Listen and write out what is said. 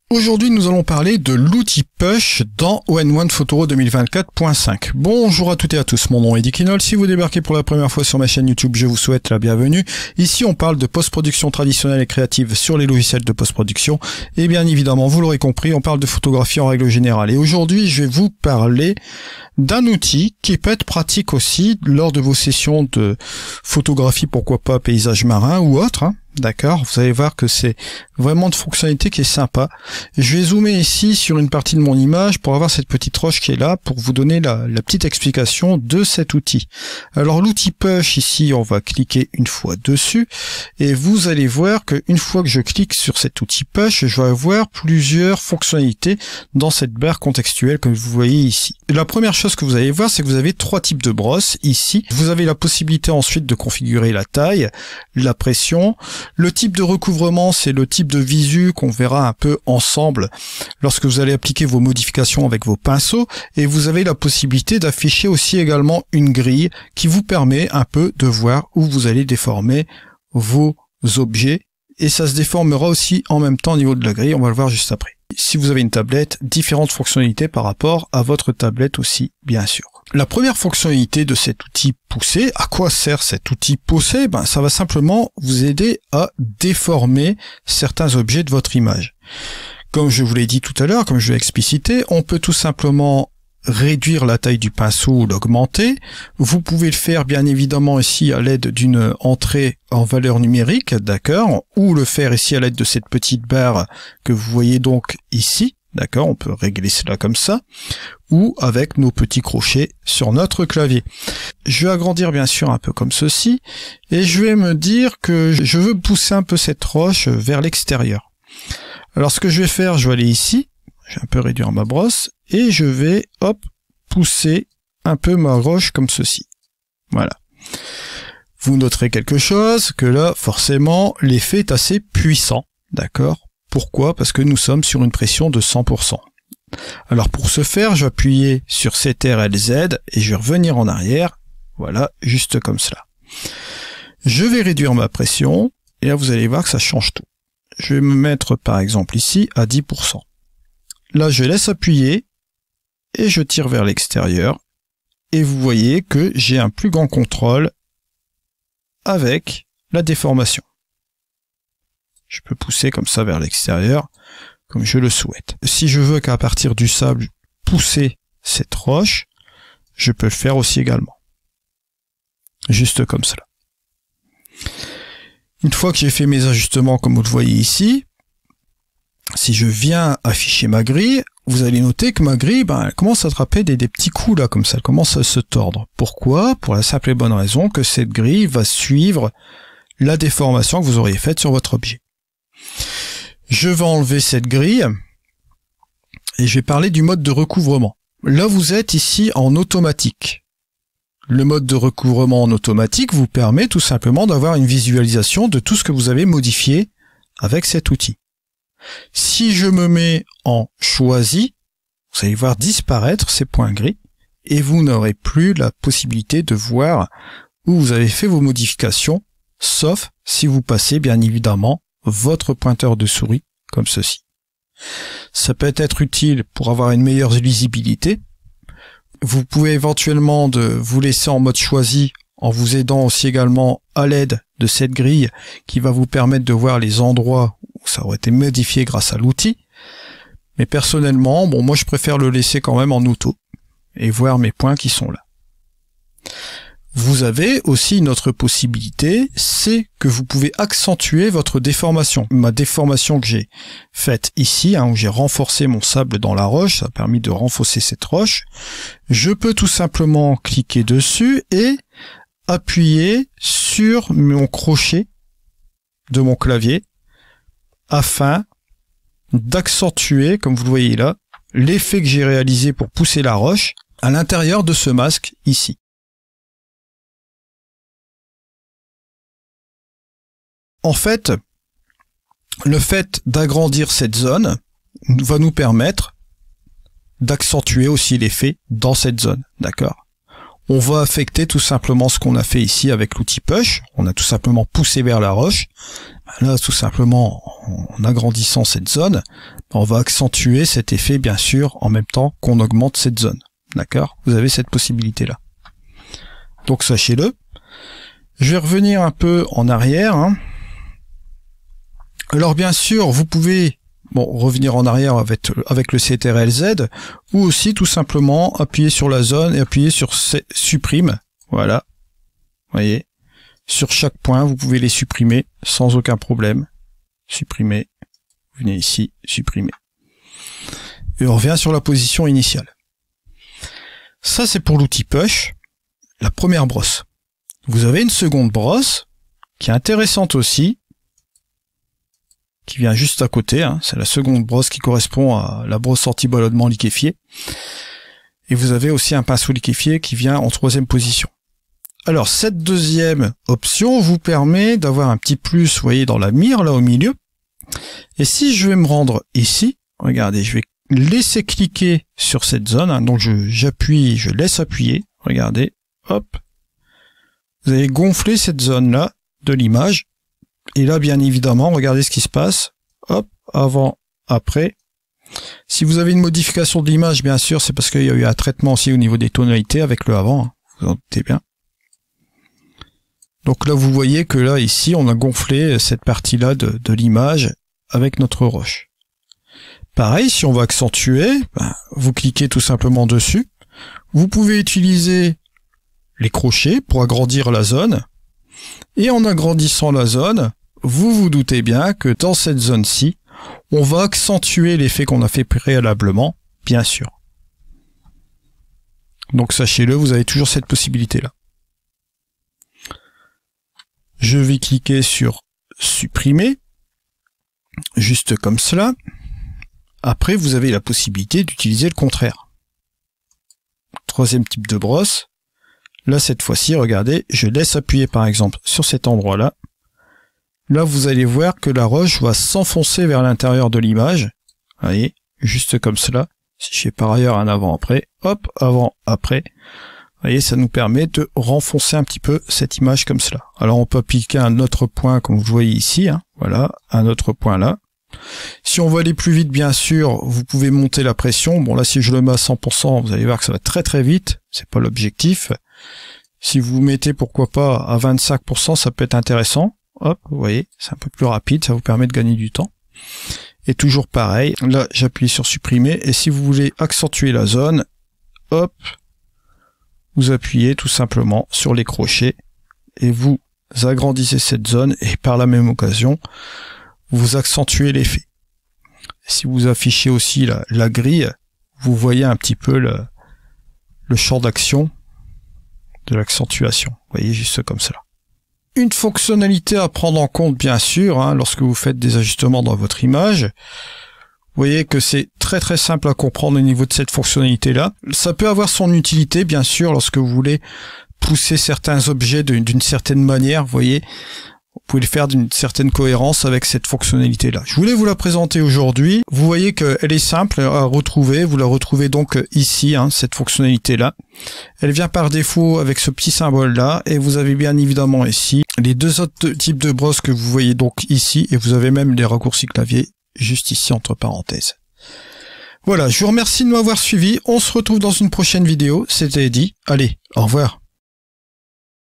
Aujourd'hui, nous allons parler de l'outil Push dans All-in-One Photoro 2024.5. Bonjour à toutes et à tous, mon nom est Dick Hinol. Si vous débarquez pour la première fois sur ma chaîne YouTube, je vous souhaite la bienvenue. Ici, on parle de post-production traditionnelle et créative sur les logiciels de post-production. Et bien évidemment, vous l'aurez compris, on parle de photographie en règle générale. Et aujourd'hui, je vais vous parler d'un outil qui peut être pratique aussi lors de vos sessions de photographie, pourquoi pas paysage marin ou autre, hein. D'accord, vous allez voir que c'est vraiment une fonctionnalité qui est sympa. Je vais zoomer ici sur une partie de mon image pour avoir cette petite roche qui est là pour vous donner la petite explication de cet outil. Alors l'outil Push ici, on va cliquer une fois dessus et vous allez voir qu'une fois que je clique sur cet outil Push, je vais avoir plusieurs fonctionnalités dans cette barre contextuelle que vous voyez ici. La première chose que vous allez voir, c'est que vous avez trois types de brosses ici. Vous avez la possibilité ensuite de configurer la taille, la pression. Le type de recouvrement, c'est le type de visu qu'on verra un peu ensemble lorsque vous allez appliquer vos modifications avec vos pinceaux. Et vous avez la possibilité d'afficher aussi également une grille qui vous permet un peu de voir où vous allez déformer vos objets. Et ça se déformera aussi en même temps au niveau de la grille, on va le voir juste après. Si vous avez une tablette, différentes fonctionnalités par rapport à votre tablette aussi, bien sûr. La première fonctionnalité de cet outil poussé, à quoi sert cet outil poussé? Ça va simplement vous aider à déformer certains objets de votre image. Comme je vous l'ai dit tout à l'heure, comme je l'ai explicité, on peut tout simplement réduire la taille du pinceau ou l'augmenter. Vous pouvez le faire bien évidemment ici à l'aide d'une entrée en valeur numérique, d'accord, ou le faire ici à l'aide de cette petite barre que vous voyez donc ici. D'accord, on peut régler cela comme ça, ou avec nos petits crochets sur notre clavier. Je vais agrandir bien sûr un peu comme ceci, et je vais me dire que je veux pousser un peu cette roche vers l'extérieur. Alors ce que je vais faire, je vais aller ici, je vais un peu réduire ma brosse, et je vais, hop, pousser un peu ma roche comme ceci. Voilà. Vous noterez quelque chose, que là, forcément, l'effet est assez puissant, d'accord ? Pourquoi? Parce que nous sommes sur une pression de 100%. Alors pour ce faire, je vais appuyer sur CTRL-Z et je vais revenir en arrière. Voilà, juste comme cela. Je vais réduire ma pression et là vous allez voir que ça change tout. Je vais me mettre par exemple ici à 10%. Là je laisse appuyer et je tire vers l'extérieur. Et vous voyez que j'ai un plus grand contrôle avec la déformation. Je peux pousser comme ça vers l'extérieur, comme je le souhaite. Si je veux qu'à partir du sable, pousser cette roche, je peux le faire aussi également. Juste comme cela. Une fois que j'ai fait mes ajustements, comme vous le voyez ici, si je viens afficher ma grille, vous allez noter que ma grille, elle commence à attraper des petits coups là, comme ça, elle commence à se tordre. Pourquoi? Pour la simple et bonne raison que cette grille va suivre la déformation que vous auriez faite sur votre objet. Je vais enlever cette grille et je vais parler du mode de recouvrement. Là, vous êtes ici en automatique. Le mode de recouvrement en automatique vous permet tout simplement d'avoir une visualisation de tout ce que vous avez modifié avec cet outil. Si je me mets en choisi, vous allez voir disparaître ces points gris et vous n'aurez plus la possibilité de voir où vous avez fait vos modifications, sauf si vous passez bien évidemment votre pointeur de souris comme ceci. Ça peut être utile pour avoir une meilleure lisibilité. Vous pouvez éventuellement vous laisser en mode choisi en vous aidant aussi également à l'aide de cette grille qui va vous permettre de voir les endroits où ça aurait été modifié grâce à l'outil. Mais personnellement, moi je préfère le laisser quand même en auto et voir mes points qui sont là. Vous avez aussi une autre possibilité, c'est que vous pouvez accentuer votre déformation. Ma déformation que j'ai faite ici, où j'ai renforcé mon sable dans la roche, ça a permis de renforcer cette roche. Je peux tout simplement cliquer dessus et appuyer sur mon crochet de mon clavier afin d'accentuer, comme vous le voyez là, l'effet que j'ai réalisé pour pousser la roche à l'intérieur de ce masque ici. En fait, le fait d'agrandir cette zone va nous permettre d'accentuer aussi l'effet dans cette zone, d'accord? on va affecter tout simplement ce qu'on a fait ici avec l'outil push. On a tout simplement poussé vers la roche. Là, tout simplement, en agrandissant cette zone, on va accentuer cet effet, bien sûr, en même temps qu'on augmente cette zone. D'accord? Vous avez cette possibilité-là. Donc, sachez-le. Je vais revenir un peu en arrière. Alors, bien sûr, vous pouvez revenir en arrière avec le CTRL-Z, ou aussi tout simplement appuyer sur la zone et appuyer sur supprime. Voilà. Vous voyez. Sur chaque point, vous pouvez les supprimer sans aucun problème. Supprimer. Vous venez ici, supprimer. Et on revient sur la position initiale. Ça, c'est pour l'outil push, la première brosse. Vous avez une seconde brosse, qui est intéressante aussi, qui vient juste à côté. C'est la seconde brosse qui correspond à la brosse anti-ballonnement liquéfié. Et vous avez aussi un pinceau liquéfié qui vient en troisième position. Alors, cette deuxième option vous permet d'avoir un petit plus, vous voyez, dans la mire, là, au milieu. Et si je vais me rendre ici, regardez, je vais laisser cliquer sur cette zone. Donc, j'appuie, je laisse appuyer. Regardez, hop. Vous allez gonfler cette zone-là de l'image. Et là, bien évidemment, regardez ce qui se passe. Hop, avant, après. Si vous avez une modification de l'image, bien sûr, c'est parce qu'il y a eu un traitement aussi au niveau des tonalités avec le avant. Vous en doutez bien. Donc là, vous voyez que là, ici, on a gonflé cette partie-là de l'image avec notre roche. Pareil, si on va accentuer, vous cliquez tout simplement dessus. Vous pouvez utiliser les crochets pour agrandir la zone. Et en agrandissant la zone, vous vous doutez bien que dans cette zone-ci, on va accentuer l'effet qu'on a fait préalablement, bien sûr. Donc sachez-le, vous avez toujours cette possibilité-là. Je vais cliquer sur supprimer, juste comme cela. Après, vous avez la possibilité d'utiliser le contraire. Troisième type de brosse. Là, cette fois-ci, regardez, je laisse appuyer par exemple sur cet endroit-là. Là, vous allez voir que la roche va s'enfoncer vers l'intérieur de l'image. Vous voyez, juste comme cela. Si je fais par ailleurs un avant-après, hop, avant-après. Vous voyez, ça nous permet de renfoncer un petit peu cette image comme cela. Alors, on peut appliquer un autre point, comme vous voyez ici. Voilà, un autre point là. Si on veut aller plus vite, bien sûr, vous pouvez monter la pression. Bon, là, si je le mets à 100%, vous allez voir que ça va très très vite. C'est pas l'objectif. Si vous mettez, pourquoi pas, à 25%, ça peut être intéressant. Hop, vous voyez, c'est un peu plus rapide, ça vous permet de gagner du temps. Et toujours pareil, là, j'appuie sur supprimer. Et si vous voulez accentuer la zone, hop, vous appuyez tout simplement sur les crochets et vous agrandissez cette zone et par la même occasion, vous accentuez l'effet. Si vous affichez aussi la grille, vous voyez un petit peu le champ d'action de l'accentuation. Vous voyez, juste comme cela. Une fonctionnalité à prendre en compte, bien sûr, lorsque vous faites des ajustements dans votre image. Vous voyez que c'est très très simple à comprendre au niveau de cette fonctionnalité-là. Ça peut avoir son utilité, bien sûr, lorsque vous voulez pousser certains objets d'une certaine manière, vous voyez. Vous pouvez le faire d'une certaine cohérence avec cette fonctionnalité-là. Je voulais vous la présenter aujourd'hui. Vous voyez qu'elle est simple à retrouver. Vous la retrouvez donc ici, cette fonctionnalité-là. Elle vient par défaut avec ce petit symbole-là. Et vous avez bien évidemment ici les deux autres types de brosses que vous voyez donc ici. Et vous avez même les raccourcis clavier juste ici entre parenthèses. Voilà, je vous remercie de m'avoir suivi. On se retrouve dans une prochaine vidéo. C'était Eddy. Allez, au revoir.